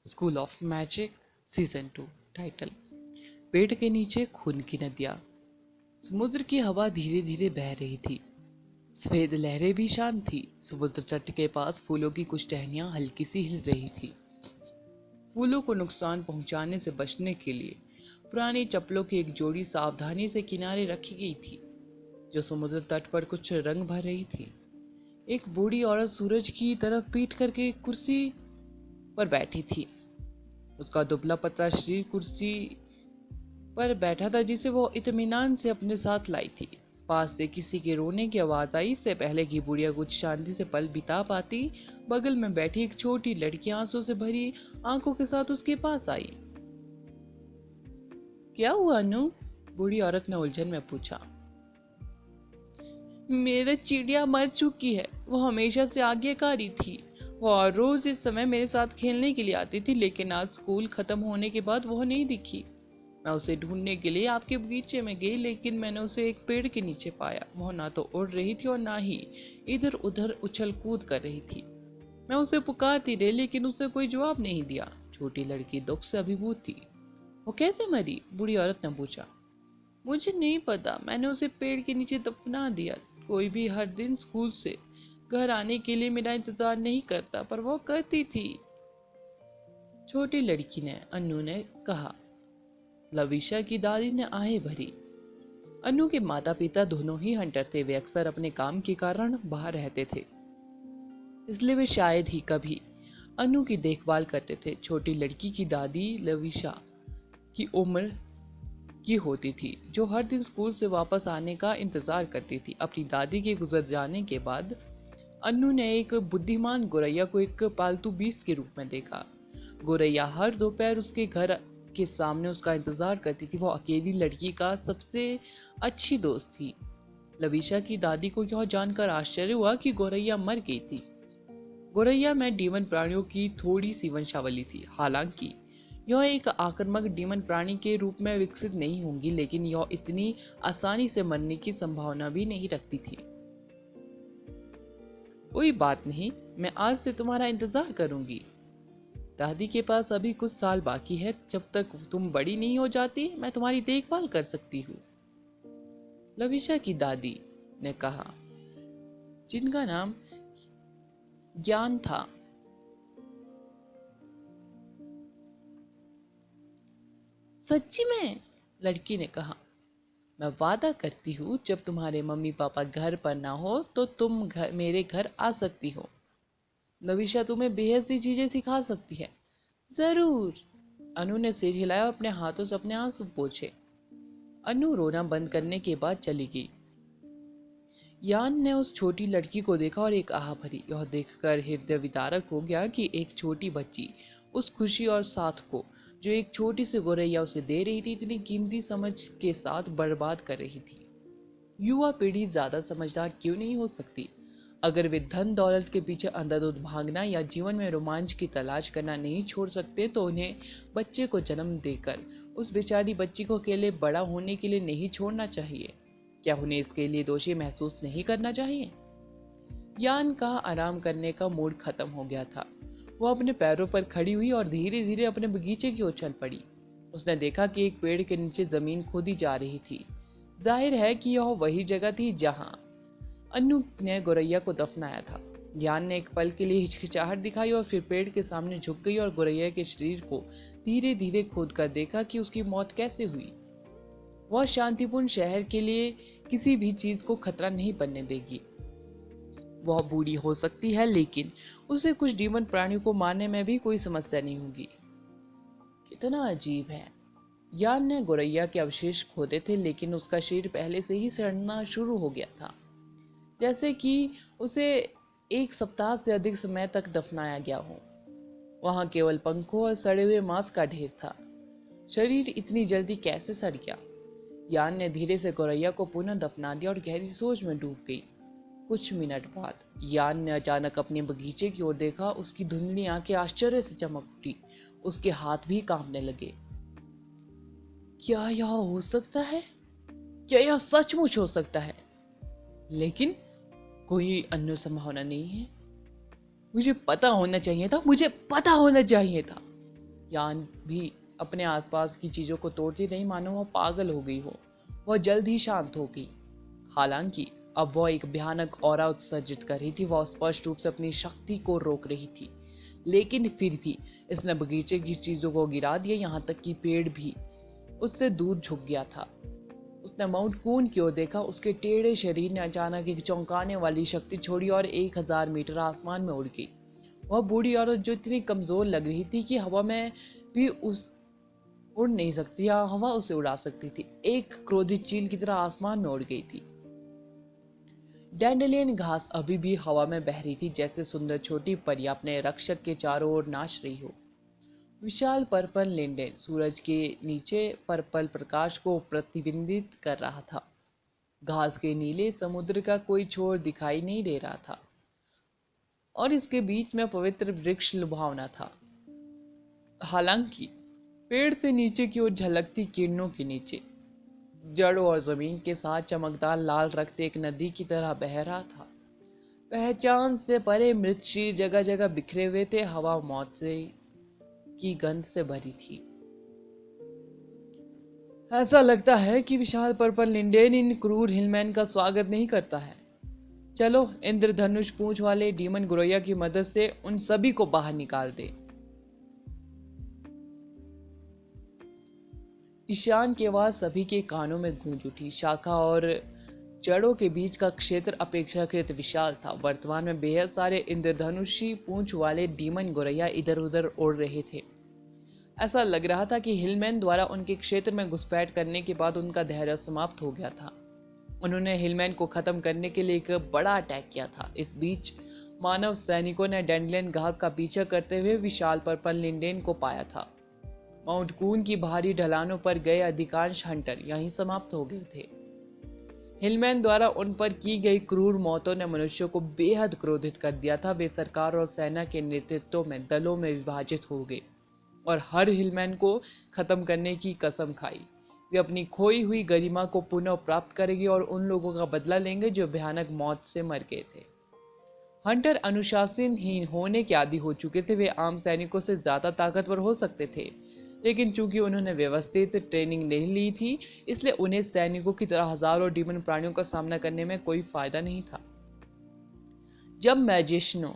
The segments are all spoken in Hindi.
School of magic season 2। Title. पेड़ के नीचे खून की नदियां। समुद्र की हवा धीरे धीरे बह रही थी। सफेद लहरें भी शांत थी। समुद्र तट के पास फूलों की कुछ टहनियां हल्की सी हिल रही थी। फूलों को नुकसान पहुंचाने से बचने के लिए पुरानी चप्पलों की एक जोड़ी सावधानी से किनारे रखी गई थी, जो समुद्र तट पर कुछ रंग भर रही थी। एक बूढ़ी औरत सूरज की तरफ पीठ करके कुर्सी पर बैठी थी। उसका दुबला पतला शरीर कुर्सी पर बैठा था, जिसे वो इत्मीनान से अपने साथ लाई थी। पास से किसी के रोने की आवाज आई। इससे पहले कि बुढ़िया कुछ शांति से पल बिता पाती, बगल में बैठी एक छोटी लड़की आंसू से भरी आंखों के साथ उसके पास आई। क्या हुआ अनु? बूढ़ी औरत ने उलझन में पूछा। मेरी चिड़िया मर चुकी है। वो हमेशा से आज्ञाकारी थी। वो रोज इस समय मेरे साथ खेलने के लिए आती थी, लेकिन आज स्कूल खत्म होने के बाद वो नहीं दिखी। मैं उसे ढूंढने के लिए आपके बगीचे में गई, लेकिन मैंने उसे एक पेड़ के नीचे पाया। वो ना तो उड़ रही थी और ना ही इधर उधर उछल कूद कर रही थी। मैं उसे पुकारती रही, लेकिन उसने कोई जवाब नहीं दिया। छोटी लड़की दुख से अभिभूत थी। वो कैसे मरी? बूढ़ी औरत ने पूछा। मुझे नहीं पता। मैंने उसे पेड़ के नीचे दफना दिया। कोई भी हर दिन स्कूल से घर आने के लिए मेरा इंतजार नहीं करता, पर वो करती थी। छोटी लड़की ने अन्नू ने कहा। लविशा की दादी ने आहें भरी। अन्नू के माता पिता दोनों ही हंटर थे। वे अक्सर अपने काम के कारण बाहर रहते थे, इसलिए वे शायद ही कभी अन्नू की देखभाल करते थे। छोटी लड़की की दादी लविशा की उम्र की होती थी, जो हर दिन स्कूल से वापस आने का इंतजार करती थी। अपनी दादी के गुजर जाने के बाद अन्नू ने एक बुद्धिमान गोरैया को एक पालतू बीस्ट के रूप में देखा। गोरैया हर दोपहर उसके घर के सामने उसका इंतजार करती थी। वो अकेली लड़की का सबसे अच्छी दोस्त थी। लविशा की दादी को यह जानकर आश्चर्य हुआ कि गोरैया मर गई थी। गोरैया में डीमन प्राणियों की थोड़ी सी वंशावली थी। हालांकि यह एक आक्रामक डीमन प्राणी के रूप में विकसित नहीं होंगी, लेकिन यह इतनी आसानी से मरने की संभावना भी नहीं रखती थी। कोई बात नहीं, मैं आज से तुम्हारा इंतजार करूंगी। दादी के पास अभी कुछ साल बाकी है। जब तक तुम बड़ी नहीं हो जाती, मैं तुम्हारी देखभाल कर सकती हूँ, लविशा की दादी ने कहा, जिनका नाम ज्ञान था। सच्ची में? लड़की ने कहा। मैं वादा करती हूँ, जब तुम्हारे मम्मी पापा घर पर ना हो तो तुम मेरे घर आ सकती हो। लविशा तुम्हें बेहद सी चीजें सिखा सकती है। जरूर। अनु ने सिर हिलाया और अपने हाथों से अपने आंसू पोंछे। अनु रोना बंद करने के बाद चली गई। यान ने उस छोटी लड़की को देखा और एक आह भरी। यह देखकर हृदय विदारक हो गया कि एक छोटी बच्ची उस खुशी और साथ को जो एक छोटी सी गोरैया उसे दे रही थी, इतनी कीमती समझ के साथ बर्बाद कर रही थी। युवा पीढ़ी ज्यादा समझदार क्यों नहीं हो सकती? अगर वे धन दौलत के पीछे अंधाधुंध भागना या जीवन में रोमांच की तलाश करना नहीं छोड़ सकते, तो उन्हें बच्चे को जन्म देकर उस बेचारी बच्ची को अकेले बड़ा होने के लिए नहीं छोड़ना चाहिए। क्या उन्हें इसके लिए दोषी महसूस नहीं करना चाहिए? यान का आराम करने का मूड खत्म हो गया था। वो अपने पैरों पर खड़ी हुई और धीरे धीरे अपने बगीचे की ओर चल पड़ी। उसने देखा कि एक पेड़ के नीचे जमीन खोदी जा रही थी। जाहिर है कि यह वही जगह थी जहां अन्नू ने गोरैया को दफनाया था। यान ने एक पल के लिए हिचकिचाहट दिखाई और फिर पेड़ के सामने झुक गई और गोरैया के शरीर को धीरे धीरे खोद कर देखा कि उसकी मौत कैसे हुई। वह शांतिपूर्ण शहर के लिए किसी भी चीज को खतरा नहीं बनने देगी। वह बूढ़ी हो सकती है, लेकिन उसे कुछ डीमन प्राणियों को मारने में भी कोई समस्या नहीं होगी। कितना अजीब है। यान ने गोरैया के अवशेष खोदे थे, लेकिन उसका शरीर पहले से ही सड़ना शुरू हो गया था, जैसे कि उसे एक सप्ताह से अधिक समय तक दफनाया गया हो। वहां केवल पंखों और सड़े हुए मांस का ढेर था। शरीर इतनी जल्दी कैसे सड़ गया? यान ने धीरे से गोरैया को पुनः दफना दिया और गहरी सोच में डूब गई। कुछ मिनट बाद यान ने अचानक अपने बगीचे की ओर देखा। उसकी धुंधली आंखें आश्चर्य से चमक उठी। उसके हाथ भी कांपने लगे। क्या यह हो सकता है? क्या यह सचमुच हो सकता है? लेकिन कोई अन्य संभावना नहीं है। मुझे पता होना चाहिए था। मुझे पता होना चाहिए था। यान भी अपने आसपास की चीज़ों को तोड़ती रही, मानो वह पागल हो गई हो। वह जल्द ही शांत हो गई। हालांकि अब वह एक भयानक ऑरा उत्सर्जित कर रही थी। वह स्पष्ट रूप से अपनी शक्ति को रोक रही थी, लेकिन फिर भी इसने बगीचे की चीज़ों को गिरा दिया, यहाँ तक कि पेड़ भी उससे दूर झुक गया था। उसने माउंट कून की ओर देखा। उसके टेढ़े शरीर ने अचानक एक चौंकाने वाली शक्ति छोड़ी और 1000 मीटर आसमान में उड़ गई। वह बूढ़ी औरत, जो इतनी कमजोर लग रही थी कि हवा में भी उस उड़ नहीं सकती या हवा उसे उड़ा सकती थी, एक क्रोधित चील की तरह आसमान में उड़ गई थी। डैंडेलियन घास अभी भी हवा में बह रही थी, जैसे सुंदर छोटी परी अपने रक्षक के चारों ओर नाच रही हो। विशाल पर्पल लिंडेन सूरज के नीचे पर्पल प्रकाश को प्रतिबिंबित कर रहा था। घास के नीले समुद्र का कोई छोर दिखाई नहीं दे रहा था और इसके बीच में पवित्र वृक्ष लुभावना था। हालांकि पेड़ से नीचे की ओर झलकती किरणों के नीचे जड़ और जमीन के साथ चमकदार लाल रक्त एक नदी की तरह बह रहा था। पहचान से परे मृत शरीर जगह जगह बिखरे हुए थे। हवा मौत से की गंध से भरी थी। ऐसा लगता है कि विशाल पर्पल लिंडेन इन क्रूर हिलमैन का स्वागत नहीं करता है। चलो इंद्रधनुष पूंछ वाले डीमन गुरैया की मदद से उन सभी को बाहर निकाल दे। ईशान की आवाज सभी के कानों में गूंज उठी। शाखा और जड़ों के बीच का क्षेत्र अपेक्षाकृत विशाल था। वर्तमान में बेहद सारे इंद्रधनुषी पूंछ वाले डीमन गोरैया इधर उधर उड़ रहे थे। ऐसा लग रहा था कि हिलमैन द्वारा उनके क्षेत्र में घुसपैठ करने के बाद उनका धैर्य समाप्त हो गया था। उन्होंने हिलमैन को खत्म करने के लिए एक बड़ा अटैक किया था। इस बीच मानव सैनिकों ने डैंडलियन घास का पीछा करते हुए विशाल पर्पल लिंडेन को पाया था। माउंट कून की भारी ढलानों पर गए अधिकांश हंटर यहीं समाप्त हो गए थे। हिलमैन द्वारा उन पर की गई क्रूर मौतों ने मनुष्यों को बेहद क्रोधित कर दिया था। वे सरकार और सेना के नेतृत्व में दलों में विभाजित हो गए और हर हिलमैन को खत्म करने की कसम खाई। वे अपनी खोई हुई गरिमा को पुनः प्राप्त करेंगे और उन लोगों का बदला लेंगे जो भयानक मौत से मर गए थे। हंटर अनुशासनहीन होने के आदी हो चुके थे। वे आम सैनिकों से ज्यादा ताकतवर हो सकते थे, लेकिन चूंकि उन्होंने व्यवस्थित ट्रेनिंग नहीं ली थी, इसलिए उन्हें सैनिकों की तरह हजारों डीमन प्राणियों का सामना करने में कोई फायदा नहीं था। जब मैजिशियनों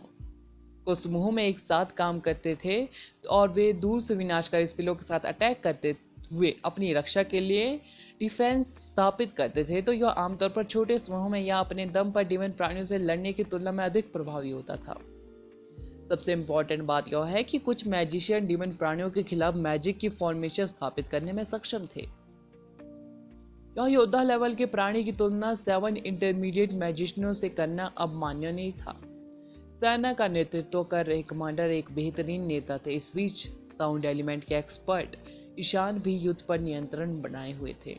को समूह में एक साथ काम करते थे और वे दूर से विनाशकारी स्पिलों के साथ अटैक करते हुए अपनी रक्षा के लिए डिफेंस स्थापित करते थे, तो यह आमतौर पर छोटे समूहों में या अपने दम पर डीमन प्राणियों से लड़ने की तुलना में अधिक प्रभावी होता था। सबसे इम्पोर्टेंट बात यह है कि कुछ मैजिशियन डीमन प्राणियों के खिलाफ मैजिक की फॉर्मेशन स्थापित करने में सक्षम थे। यह योद्धा लेवल के प्राणी की तुलना 7 इंटरमीडिएट मैजिशियनों से करना अब मान्य नहीं था। सेना का नेतृत्व कर रहे कमांडर एक बेहतरीन नेता थे। इस बीच साउंड एलिमेंट के एक्सपर्ट ईशान भी युद्ध पर नियंत्रण बनाए हुए थे।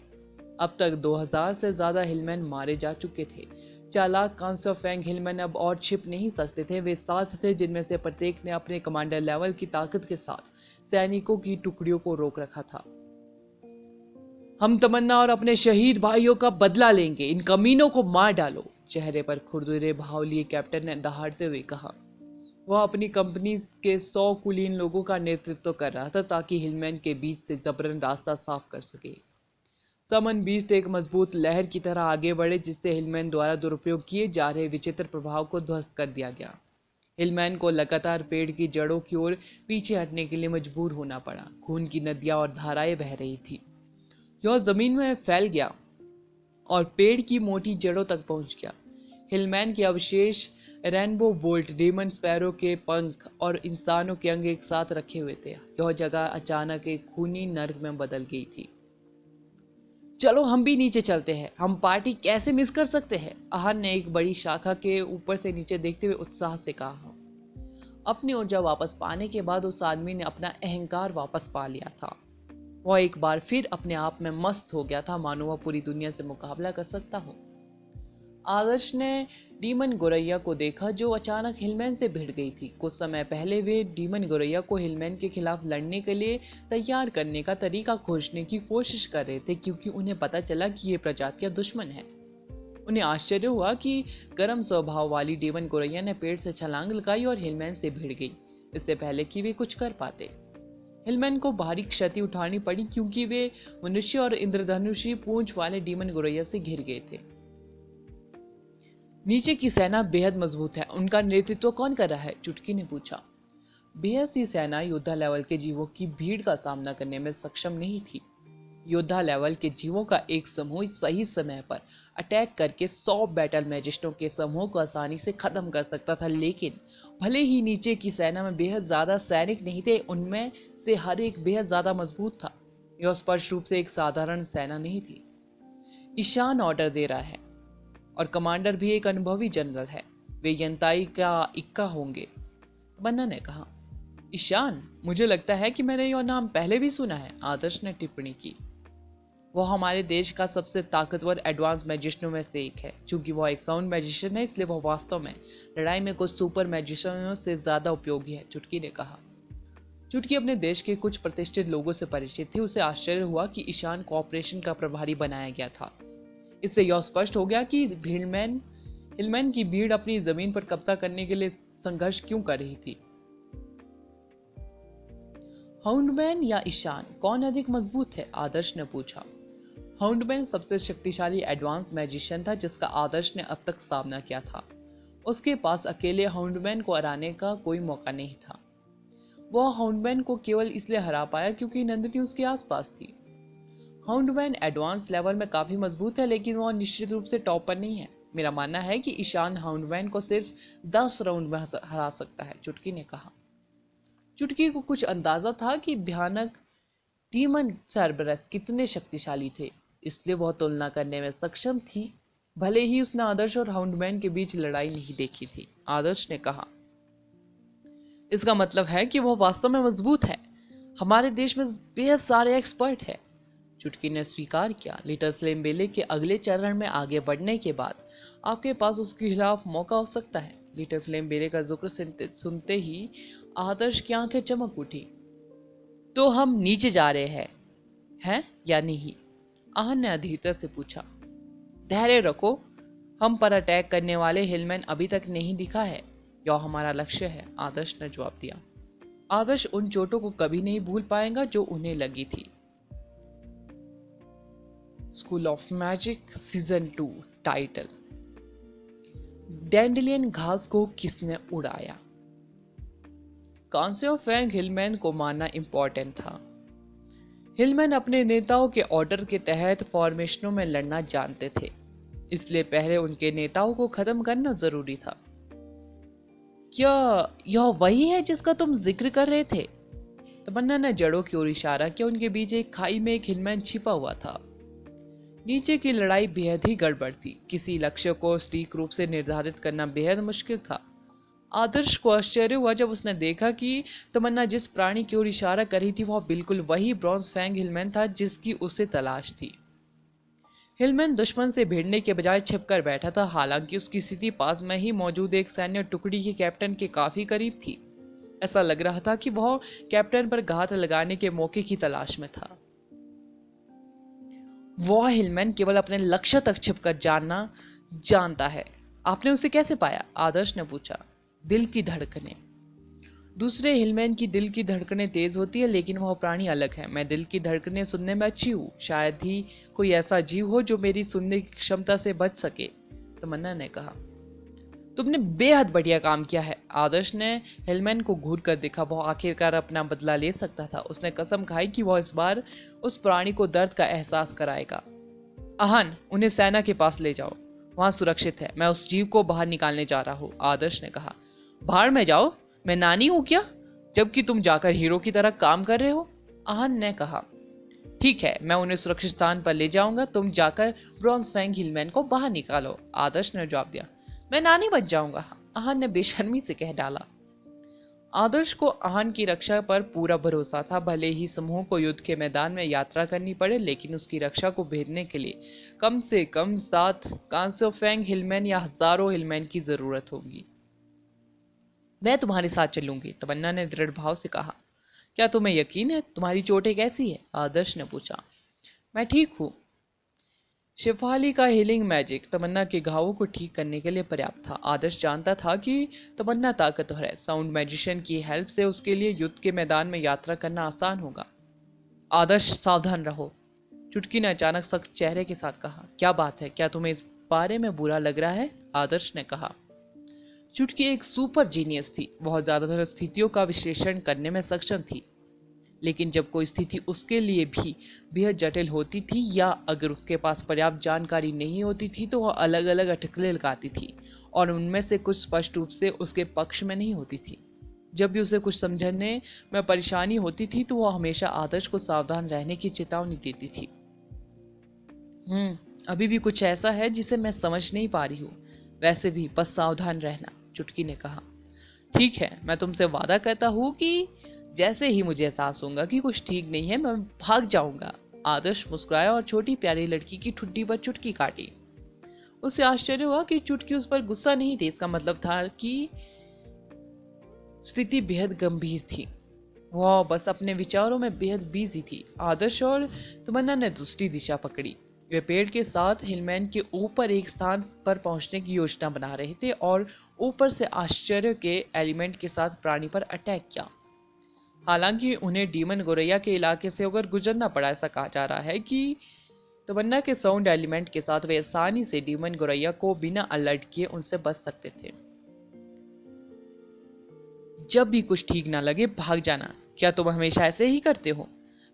अब तक 2000 से ज्यादा हिलमैन मारे जा चुके थे। चालाक कांसोफेंग हिलमैन अब और छिप नहीं सकते थे। वे 7 थे, जिनमें से प्रत्येक ने अपने कमांडर लेवल की ताकत के साथ सैनिकों की टुकड़ियों को रोक रखा था। हम तमन्ना और अपने शहीद भाइयों का बदला लेंगे। इन कमीनों को मार डालो। चेहरे पर खुरदुरे भाव लिए कैप्टन ने दहाड़ते हुए कहा। वह अपनी कंपनी के 100 कुलीन लोगों का नेतृत्व कर रहा था ताकि हिलमैन के बीच से जबरन रास्ता साफ कर सके। समन बीस्ट एक मजबूत लहर की तरह आगे बढ़े, जिससे हिलमैन द्वारा दुरुपयोग किए जा रहे विचित्र प्रभाव को ध्वस्त कर दिया गया। हिलमैन को लगातार पेड़ की जड़ों की ओर पीछे हटने के लिए मजबूर होना पड़ा। खून की नदियां और धाराएं बह रही थी। यह जमीन में फैल गया और पेड़ की मोटी जड़ों तक पहुंच गया। हिलमैन के अवशेष रेनबो बोल्ट, डीमन स्पैरो के पंख और इंसानों के अंग एक साथ रखे हुए थे। यह जगह अचानक एक खूनी नर्क में बदल गई थी। चलो हम भी नीचे चलते हैं। हम पार्टी कैसे मिस कर सकते हैं? आहन ने एक बड़ी शाखा के ऊपर से नीचे देखते हुए उत्साह से कहा। अपनी ऊर्जा वापस पाने के बाद उस आदमी ने अपना अहंकार वापस पा लिया था। वह एक बार फिर अपने आप में मस्त हो गया था, मानो वह पूरी दुनिया से मुकाबला कर सकता हो। आदर्श ने डीमन गोरैया को देखा, जो अचानक हिलमैन से भिड़ गई थी। कुछ समय पहले वे डीमन गोरैया को हिलमैन के खिलाफ लड़ने के लिए तैयार करने का तरीका खोजने की कोशिश कर रहे थे, क्योंकि उन्हें पता चला कि ये प्रजातियां दुश्मन हैं। उन्हें आश्चर्य हुआ कि गर्म स्वभाव वाली डीमन गोरैया ने पेड़ से छलांग लगाई और हिलमैन से भिड़ गई, इससे पहले कि वे कुछ कर पाते। हिलमैन को भारी क्षति उठानी पड़ी क्योंकि वे मनुष्य और इंद्रधनुषी पूंछ वाले डीमन गोरैया से घिर गए थे। नीचे की सेना बेहद मजबूत है, उनका नेतृत्व कौन कर रहा है? चुटकी ने पूछा। बेहद सी सेना योद्धा लेवल के जीवों की भीड़ का सामना करने में सक्षम नहीं थी। योद्धा लेवल के जीवों का एक समूह सही समय पर अटैक करके 100 बैटल मैजिस्टों के समूह को आसानी से खत्म कर सकता था, लेकिन भले ही नीचे की सेना में बेहद ज्यादा सैनिक नहीं थे, उनमें से हर एक बेहद ज्यादा मजबूत था। यह स्पष्ट रूप से एक साधारण सेना नहीं थी। ईशान ऑर्डर दे रहा है और कमांडर भी एक अनुभवी जनरल है। वे यंताई का इक्का होंगे, बन्ना ने कहा। ईशान? मुझे लगता है कि मैंने यह नाम पहले भी सुना है, आदर्श ने टिप्पणी की। वह हमारे देश का सबसे ताकतवर एडवांस मैजिशियनों में से एक है। चूंकि वह एक साउंड मैजिशियन है, इसलिए वह वास्तव में लड़ाई में कुछ सुपर मैजिशियनों से ज्यादा उपयोगी है, चुटकी ने कहा। चुटकी अपने देश के कुछ प्रतिष्ठित लोगों से परिचित थी। उसे आश्चर्य हुआ कि ईशान को ऑपरेशन का प्रभारी बनाया गया था। इससे यह स्पष्ट हो गया कि हिलमैन की भीड़ अपनी जमीन पर कब्जा करने के लिए संघर्ष क्यों कर रही थी। हाउंडमैन या ईशान, कौन अधिक मजबूत है? आदर्श ने पूछा। हाउंडमैन सबसे शक्तिशाली एडवांस मैजिशियन था जिसका आदर्श ने अब तक सामना किया था। उसके पास अकेले हाउंडमैन को हराने का कोई मौका नहीं था। वह हाउंडमैन को केवल इसलिए हरा पाया क्योंकि नंदिनी उसके आसपास थी। हाउंडमैन एडवांस लेवल में काफी मजबूत है, लेकिन वह निश्चित रूप से टॉप पर नहीं है। मेरा मानना है कि ईशान हाउंडमैन को सिर्फ 10 राउंड में हरा सकता है, चुटकी ने कहा। चुटकी को कुछ अंदाजा था कि भयानक डीमन सर्बरस कितने शक्तिशाली थे, इसलिए वह तुलना करने में सक्षम थी, भले ही उसने आदर्श और हाउंडमैन के बीच लड़ाई नहीं देखी थी। आदर्श ने कहा, इसका मतलब है कि वह वास्तव में मजबूत है। हमारे देश में बेहद सारे एक्सपर्ट हैं। चुटकी ने स्वीकार किया। लिटिल फ्लेम बेले के अगले चरण में आगे बढ़ने के बाद आपके पास उसके खिलाफ मौका हो सकता है। लिटिल फ्लेम बेले का जिक्र सुनते ही आदर्श की आंखें चमक उठी। तो हम नीचे जा रहे हैं या नहीं? आहन ने अधीरता से पूछा। धैर्य रखो, हम पर अटैक करने वाले हिलमैन अभी तक नहीं दिखा है। यह हमारा लक्ष्य है, आदर्श ने जवाब दिया। आदर्श उन चोटों को कभी नहीं भूल पाएगा जो उन्हें लगी थी। School of magic season 2 title, dandelion घास को किसने उड़ाया? कांसे ऑफ फैंग हिलमैन को मारना इंपॉर्टेंट था। हिलमैन अपने नेताओं के ऑर्डर के तहत फॉर्मेशनों में लड़ना जानते थे, इसलिए पहले उनके नेताओं को खत्म करना जरूरी था। क्या यह वही है जिसका तुम जिक्र कर रहे थे? तमन्ना ने जड़ों की ओर इशारा किया। उनके बीच एक खाई में एक हिलमैन छिपा हुआ था। नीचे की लड़ाई बेहद ही गड़बड़ थी। किसी लक्ष्य को सटीक रूप से निर्धारित करना बेहद मुश्किल था। आदर्श को आश्चर्य हुआ जब उसने देखा कि तमन्ना जिस प्राणी की ओर इशारा कर रही थी वह बिल्कुल वही ब्रॉन्ज फैंग हिलमैन था जिसकी उसे तलाश थी। हिलमैन दुश्मन से भिड़ने के बजाय छिपकर बैठा था, हालांकि उसकी स्थिति पास में ही मौजूद एक सैन्य टुकड़ी के कैप्टन के काफी करीब थी। ऐसा लग रहा था कि वह कैप्टन पर घात लगाने के मौके की तलाश में था। वह हिलमैन केवल अपने लक्ष्य तक छिपकर जानता है। आपने उसे कैसे पाया? आदर्श ने पूछा। दिल की धड़कनें। दूसरे हिलमैन की दिल की धड़कनें तेज होती है, लेकिन वह प्राणी अलग है। मैं दिल की धड़कनें सुनने में अच्छी हूँ। शायद ही कोई ऐसा जीव हो जो मेरी सुनने की क्षमता से बच सके, तमन्ना ने कहा। तुमने बेहद बढ़िया काम किया है। आदर्श ने हिलमैन को घूर कर देखा। वह आखिरकार अपना बदला ले सकता था। उसने कसम खाई कि वह इस बार उस प्राणी को दर्द का एहसास कराएगा। आहन, उन्हें सेना के पास ले जाओ, वहां सुरक्षित है। मैं उस जीव को बाहर निकालने जा रहा हूँ, आदर्श ने कहा। बाहर में जाओ? मैं नानी हूं क्या, जबकि तुम जाकर हीरो की तरह काम कर रहे हो? आहन ने कहा। ठीक है, मैं उन्हें सुरक्षित स्थान पर ले जाऊंगा। तुम जाकर ब्रॉन्ज फैंग हिलमैन को बाहर निकालो, आदर्श ने जवाब दिया। मैं नानी बच जाऊंगा, आहन ने बेशर्मी से कह डाला। आदर्श को आहन की रक्षा पर पूरा भरोसा था। भले ही समूह को युद्ध के मैदान में यात्रा करनी पड़े, लेकिन उसकी रक्षा को भेदने के लिए कम से कम 7 कांसे फैंग हिलमैन या हजारों हिलमैन की जरूरत होगी। मैं तुम्हारे साथ चलूंगी, तमन्ना ने दृढ़ भाव से कहा। क्या तुम्हें यकीन है? तुम्हारी चोटें कैसी है? आदर्श ने पूछा। मैं ठीक हूँ, शेफाली का हीलिंग मैजिक तमन्ना के घावों को ठीक करने के लिए पर्याप्त था। आदर्श जानता था कि तमन्ना ताकतवर है। साउंड मैजिशियन की हेल्प से उसके लिए युद्ध के मैदान में यात्रा करना आसान होगा। आदर्श सावधान रहो, चुटकी ने अचानक सख्त चेहरे के साथ कहा। क्या बात है, क्या तुम्हें इस बारे में बुरा लग रहा है? आदर्श ने कहा। चुटकी एक सुपर जीनियस थी। वह ज्यादातर स्थितियों का विश्लेषण करने में सक्षम थी, लेकिन जब कोई स्थिति उसके लिए भी बेहद जटिल होती थी या अगर उसके पास पर्याप्त जानकारी नहीं होती थी तो वह अलग अलग अटकलें लगाती थी और उनमें से कुछ स्पष्ट रूप से उसके पक्ष में नहीं होती थी। जब भी उसे कुछ समझने में परेशानी होती थी तो वह हमेशा आदर्श को सावधान रहने की चेतावनी देती थी। अभी भी कुछ ऐसा है जिसे मैं समझ नहीं पा रही हूँ। वैसे भी बस सावधान रहना, चुटकी ने कहा। ठीक है, मैं तुमसे वादा करता हूँ कि जैसे ही मुझे एहसास होगा कि कुछ ठीक नहीं है मैं भाग जाऊंगा। आदर्श मुस्कुराया और छोटी प्यारी लड़की की ठुड्डी पर चुटकी काटी। उसे आश्चर्य हुआ कि चुटकी उस पर गुस्सा नहीं थी। इसका मतलब था कि स्थिति बेहद गंभीर थी। वह बस अपने विचारों में बेहद बिजी थी। आदर्श और तमन्ना ने दूसरी दिशा पकड़ी। वे पेड़ के साथ हिलमैन के ऊपर एक स्थान पर पहुंचने की योजना बना रहे थे और ऊपर से आश्चर्य के एलिमेंट के साथ प्राणी पर अटैक किया। हालांकि उन्हें डीमन गोरैया के इलाके से होकर गुजरना पड़ा। ऐसा कहा जा रहा है कि तमन्ना के साउंड एलिमेंट के साथ वे आसानी से डीमन गोरैया को बिना अलर्ट किए उनसे बच सकते थे। जब भी कुछ ठीक ना लगे भाग जाना। क्या तुम हमेशा ऐसे ही करते हो?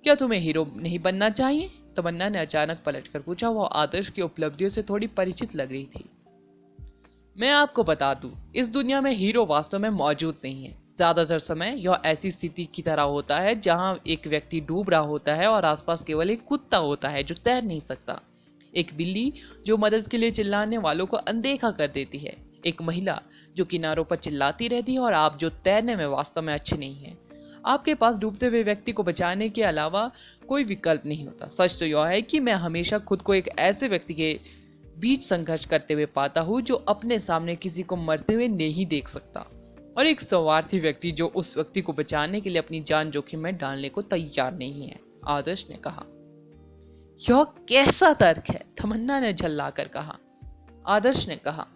क्या तुम्हें हीरो नहीं बनना चाहिए? तमन्ना ने अचानक पलटकर पूछा। वह आदर्श की उपलब्धियों से थोड़ी परिचित लग रही थी। मैं आपको बता दूं, इस दुनिया में हीरो वास्तव में मौजूद नहीं है। ज्यादातर समय यह ऐसी स्थिति की तरह होता है जहां एक व्यक्ति डूब रहा होता है और आसपास केवल एक कुत्ता होता है जो तैर नहीं सकता, एक बिल्ली जो मदद के लिए चिल्लाने वालों को अनदेखा कर देती है, एक महिला जो किनारों पर चिल्लाती रहती है और आप जो तैरने में वास्तव में अच्छे नहीं हैं। आपके पास डूबते हुए व्यक्ति को बचाने के अलावा कोई विकल्प नहीं होता। सच तो यह है कि मैं हमेशा खुद को एक ऐसे व्यक्ति के बीच संघर्ष करते हुए पाता हूँ जो अपने सामने किसी को मरते हुए नहीं देख सकता, और एक स्वार्थी व्यक्ति जो उस व्यक्ति को बचाने के लिए अपनी जान जोखिम में डालने को तैयार नहीं है। आदर्श ने कहा। यह कैसा तर्क है? तमन्ना ने झल्लाकर कहा। आदर्श ने कहा,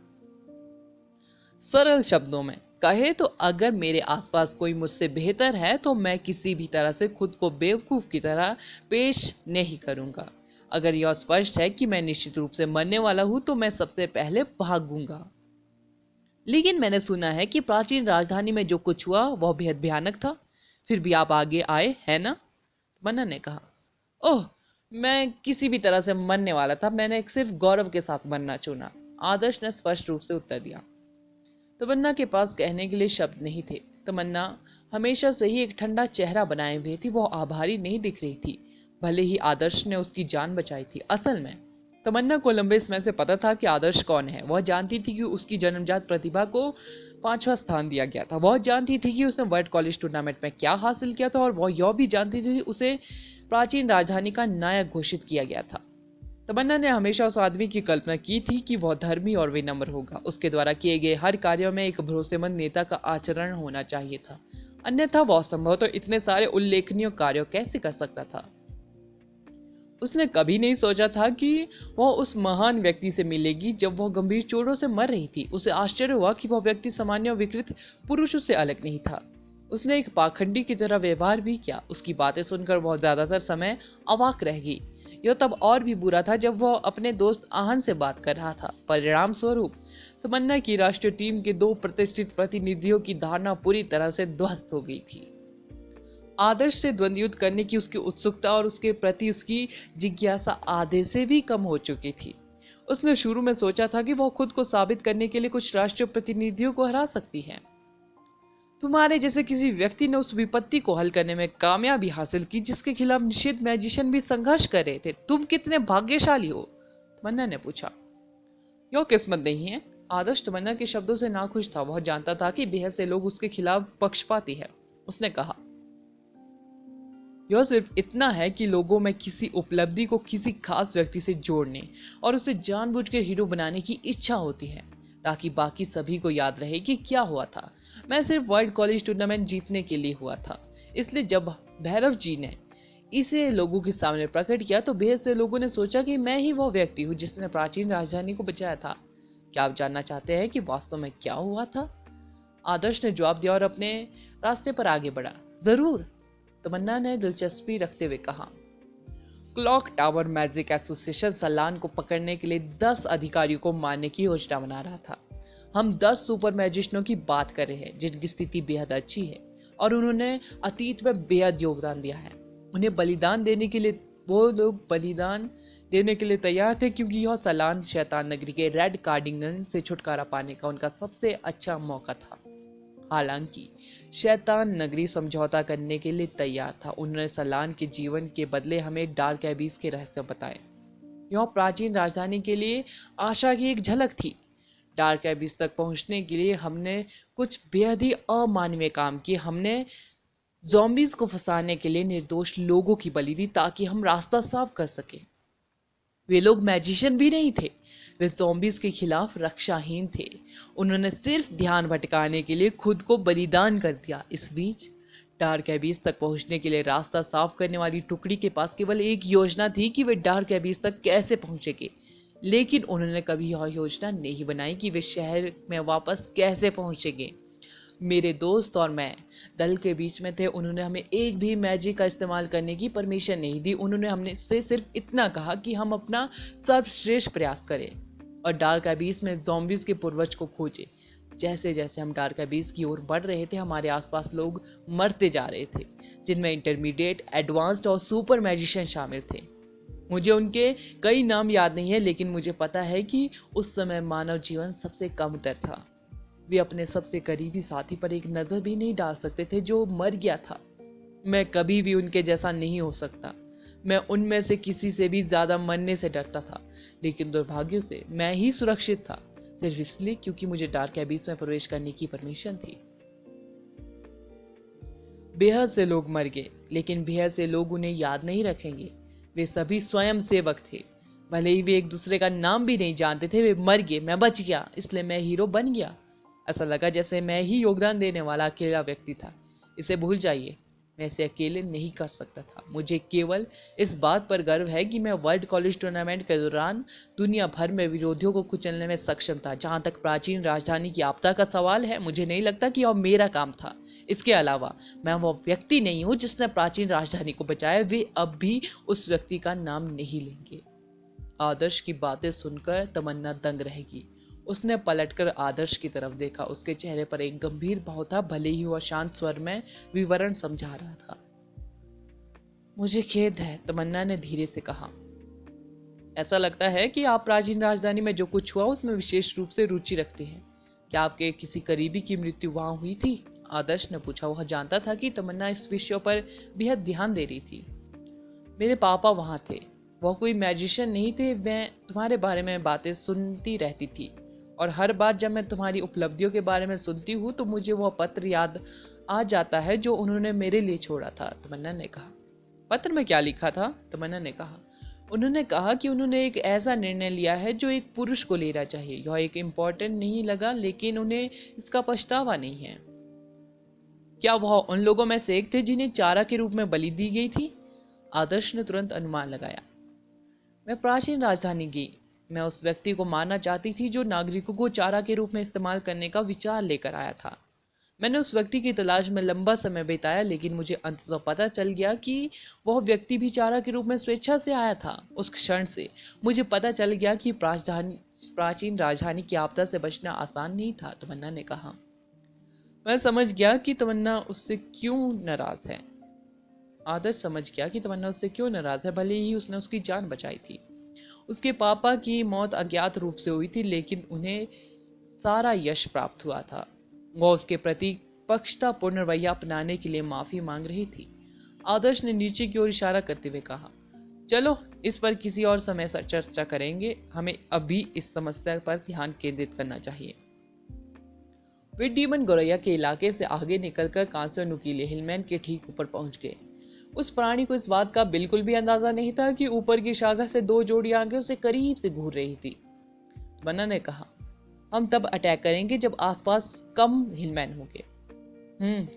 सरल शब्दों में कहे तो अगर मेरे आसपास कोई मुझसे बेहतर है तो मैं किसी भी तरह से खुद को बेवकूफ की तरह पेश नहीं करूंगा। अगर यह स्पष्ट है कि मैं निश्चित रूप से मरने वाला हूं तो मैं सबसे पहले भागूंगा। लेकिन मैंने सुना है कि प्राचीन राजधानी में जो कुछ हुआ वह बेहद भयानक था। फिर भी आप आगे आए, है ना? मन्ना ने कहा। ओह, मैं किसी भी तरह से मरने वाला था। मैंने सिर्फ गौरव के साथ मरना चुना। आदर्श ने स्पष्ट रूप से उत्तर दिया। तमन्ना के पास कहने के लिए शब्द नहीं थे। तमन्ना हमेशा से ही एक ठंडा चेहरा बनाए हुए थी। वह आभारी नहीं दिख रही थी, भले ही आदर्श ने उसकी जान बचाई थी। असल में तमन्ना को लंबे समय से पता था कि आदर्श कौन है। वह जानती थी कि उसकी जन्मजात प्रतिभा को 5वां स्थान दिया गया था। वह जानती थी कि उसने वर्ल्ड कॉलेज टूर्नामेंट में क्या हासिल किया था, और वह यह भी जानती थी कि उसे प्राचीन राजधानी का नायक घोषित किया गया था। तमन्ना ने हमेशा उस आदमी की कल्पना की थी कि वह धर्मी और विनम्र होगा। उसके द्वारा किए गए हर कार्यों में एक भरोसेमंद नेता का आचरण होना चाहिए था, अन्यथा वह संभवतः इतने सारे उल्लेखनीय कार्यों कैसे कर सकता था। उसने कभी नहीं सोचा था कि वह उस महान व्यक्ति से मिलेगी जब वह गंभीर चोटों से मर रही थी। उसे आश्चर्य हुआ कि वह व्यक्ति सामान्य विकृत पुरुषों से अलग नहीं था। उसने एक पाखंडी की तरह व्यवहार भी किया। उसकी बातें सुनकर वह ज्यादातर समय अवाक रह गई। यह तब और भी बुरा था जब वह अपने दोस्त आहन से बात कर रहा था। परिणाम स्वरूप तमन्ना की राष्ट्रीय टीम के 2 प्रतिष्ठित प्रतिनिधियों की धारणा पूरी तरह से ध्वस्त हो गई थी। आदर्श से द्वंद्व युद्ध करने की उसकी उत्सुकता और उसके प्रति उसकी जिज्ञासा आधे से भी कम हो चुकी थी। उसने शुरू में सोचा था कि वह खुद को साबित करने के लिए कुछ राष्ट्रीय प्रतिनिधियों को हरा सकती है। तुम्हारे जैसे किसी व्यक्ति ने उस विपत्ति को हल करने में कामयाबी हासिल की जिसके खिलाफ निषिद्ध मैजिशियन भी संघर्ष कर रहे थे। तुम कितने भाग्यशाली हो? तमन्ना ने पूछा। यह किस्मत नहीं है। आदर्श तमन्ना के शब्दों से नाखुश था। वह जानता था कि बेहद से लोग उसके खिलाफ पक्षपाती है। उसने कहा, यह सिर्फ इतना है कि लोगों में किसी उपलब्धि को किसी खास व्यक्ति से जोड़ने और उसे जानबूझकर हीरो बनाने की इच्छा होती है ताकि बाकी सभी को याद रहे कि क्या हुआ था। मैं सिर्फ वर्ल्ड कॉलेज टूर्नामेंट जीतने के लिए हुआ था। इसलिए जब भैरव जी ने इसे लोगों के सामने प्रकट किया तो बेहद से लोगों ने सोचा कि मैं ही वो व्यक्ति हूँ जिसने प्राचीन राजधानी को बचाया था। क्या आप जानना चाहते हैं कि वास्तव में क्या हुआ था? आदर्श ने जवाब दिया और अपने रास्ते पर आगे बढ़ा। जरूर, तमन्ना ने दिलचस्पी रखते हुए कहा। क्लॉक टावर मैजिक एसोसिएशन सलान को पकड़ने के लिए 10 अधिकारियों को मारने की योजना बना रहा था। हम 10 सुपर मैजिशियनों की बात कर रहे हैं जिनकी स्थिति बेहद अच्छी है और उन्होंने अतीत में बेहद योगदान दिया है। उन्हें बलिदान देने के लिए वो लोग बलिदान देने के लिए तैयार थे क्योंकि यह सलान शैतान नगरी के रेड कार्डिगन से छुटकारा पाने का उनका सबसे अच्छा मौका था। हालांकि शैतान नगरी समझौता करने के लिए तैयार था। उन्होंने सलान के जीवन के बदले हमें डार्क एबीज के रहस्य बताए। यह प्राचीन राजधानी के लिए आशा की एक झलक थी। डार्क एबीज तक पहुंचने के लिए हमने कुछ बेहद ही अमानवीय काम किए। हमने ज़ॉम्बीज को फंसाने के लिए निर्दोष लोगों की बलि दी ताकि हम रास्ता साफ कर सके। वे लोग मैजिशियन भी नहीं थे, वे ज़ॉम्बीज के खिलाफ रक्षाहीन थे। उन्होंने सिर्फ ध्यान भटकाने के लिए खुद को बलिदान कर दिया। इस बीच डार्क एबीज तक पहुंचने के लिए रास्ता साफ करने वाली टुकड़ी के पास केवल एक योजना थी कि वे डार्क एबीज तक कैसे पहुंचेंगे, लेकिन उन्होंने कभी यह योजना नहीं बनाई कि वे शहर में वापस कैसे पहुंचेंगे। मेरे दोस्त और मैं दल के बीच में थे। उन्होंने हमें एक भी मैजिक का इस्तेमाल करने की परमिशन नहीं दी। उन्होंने हमने से सिर्फ इतना कहा कि हम अपना सर्वश्रेष्ठ प्रयास करें और डार्क एबीज में ज़ॉम्बीज के पूर्वज को खोजें। जैसे जैसे हम डार्क एबीज की ओर बढ़ रहे थे, हमारे आसपास लोग मरते जा रहे थे, जिनमें इंटरमीडिएट, एडवांस्ड और सुपर मैजिशियन शामिल थे। मुझे उनके कई नाम याद नहीं है, लेकिन मुझे पता है कि उस समय मानव जीवन सबसे कम दर था। वे अपने सबसे करीबी साथी पर एक नज़र भी नहीं डाल सकते थे जो मर गया था। मैं कभी भी उनके जैसा नहीं हो सकता। मैं उनमें से किसी से भी ज़्यादा मरने से डरता था, लेकिन दुर्भाग्य से मैं ही सुरक्षित था, सिर्फ इसलिए क्योंकि मुझे डार्क एबीज में प्रवेश करने की परमिशन थी। बेहद से लोग मर गए, लेकिन बेहद से लोग उन्हें याद नहीं रखेंगे। वे सभी स्वयं सेवक थे। भले ही वे एक दूसरे का नाम भी नहीं जानते थे, वे मर गए। मैं बच गया, इसलिए मैं हीरो बन गया। ऐसा लगा जैसे मैं ही योगदान देने वाला अकेला व्यक्ति था। इसे भूल जाइए, मैं इसे अकेले नहीं कर सकता था। मुझे केवल इस बात पर गर्व है कि मैं वर्ल्ड कॉलेज टूर्नामेंट के दौरान दुनिया भर में विरोधियों को कुचलने में सक्षम था। जहाँ तक प्राचीन राजधानी की आपदा का सवाल है, मुझे नहीं लगता कि यह मेरा काम था। इसके अलावा मैं वो व्यक्ति नहीं हूँ जिसने प्राचीन राजधानी को बचाया। वे अब भी उस व्यक्ति का नाम नहीं लेंगे। आदर्श की बातें सुनकर तमन्ना दंग रहेगी। उसने पलटकर आदर्श की तरफ देखा। उसके चेहरे पर एक गंभीर भाव था, भले ही वह शांत स्वर में विवरण समझा रहा था। मुझे खेद है, तमन्ना ने धीरे से कहा। ऐसा लगता है कि आप प्राचीन राजधानी में जो कुछ हुआ उसमें विशेष रूप से रुचि रखते हैं। क्या आपके किसी करीबी की मृत्यु वहां हुई थी? आदर्श ने पूछा। वह जानता था कि तमन्ना इस विषय पर बेहद ध्यान दे रही थी। मेरे पापा वहां थे। वह कोई मैजिशियन नहीं थे। मैं तुम्हारे बारे में बातें सुनती रहती थी और हर बार जब मैं तुम्हारी उपलब्धियों के बारे में सुनती हूँ तो मुझे वह पत्र याद आ जाता है जो उन्होंने मेरे लिए छोड़ा था, तमन्ना ने कहा। पत्र में क्या लिखा था? तमन्ना ने कहा। उन्होंने कहा कि उन्होंने एक ऐसा निर्णय लिया है जो एक पुरुष को लेना चाहिए। यह एक इम्पोर्टेंट नहीं लगा, लेकिन उन्हें इसका पछतावा नहीं है। क्या वह उन लोगों में से एक थे जिन्हें चारा के रूप में बलि दी गई थी? आदर्श ने तुरंत अनुमान लगाया। मैं प्राचीन राजधानी गई। मैं उस व्यक्ति को मारना चाहती थी जो नागरिकों को चारा के रूप में इस्तेमाल करने का विचार लेकर आया था। मैंने उस व्यक्ति की तलाश में लंबा समय बिताया, लेकिन मुझे अंततः पता चल गया कि वह व्यक्ति भी चारा के रूप में स्वेच्छा से आया था। उस क्षण से मुझे पता चल गया कि प्राचीन राजधानी की आपदा से बचना आसान नहीं था, तमन्ना ने कहा। मैं समझ गया कि तमन्ना उससे क्यों नाराज है। आदर्श समझ गया कि तमन्ना उससे क्यों नाराज है। भले ही उसने उसकी जान बचाई थी। उसके पापा की मौत अज्ञात रूप से हुई थी, लेकिन उन्हें सारा यश प्राप्त हुआ था। वह उसके प्रति पक्षतापूर्ण रवैया अपनाने के लिए माफी मांग रही थी। आदर्श ने नीचे की ओर इशारा करते हुए कहा, चलो इस पर किसी और समय चर्चा करेंगे। हमें अभी इस समस्या पर ध्यान केंद्रित करना चाहिए। वे डीमन गोरैया के इलाके से आगे निकलकर कांसे और नुकीले हिलमैन के ठीक ऊपर पहुंच गए। उस प्राणी को इस बात का बिल्कुल भी अंदाजा नहीं था कि ऊपर की शाखा से 2 जोड़ी आंखें उसे करीब से घूर रही थी। बन्ना ने कहा, हम तब अटैक करेंगे जब आसपास कम हिलमैन होंगे।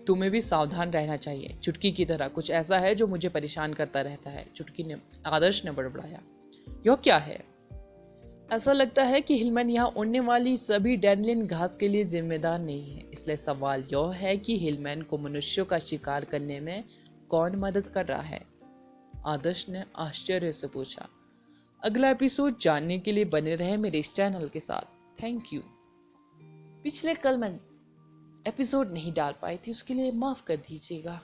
तुम्हें भी सावधान रहना चाहिए, चुटकी की तरह कुछ ऐसा है जो मुझे परेशान करता रहता है, आदर्श ने बड़बड़ाया। यह क्या है? ऐसा लगता है कि हिलमैन यहाँ उड़ने वाली सभी डैनियन घास के लिए जिम्मेदार नहीं है, इसलिए सवाल यह है कि हिलमैन को मनुष्यों का शिकार करने में कौन मदद कर रहा है? आदर्श ने आश्चर्य से पूछा। अगला एपिसोड जानने के लिए बने रहे मेरे इस चैनल के साथ। Thank you. पिछले कल मैं एपिसोड नहीं डाल पाई थी, उसके लिए माफ कर दीजिएगा।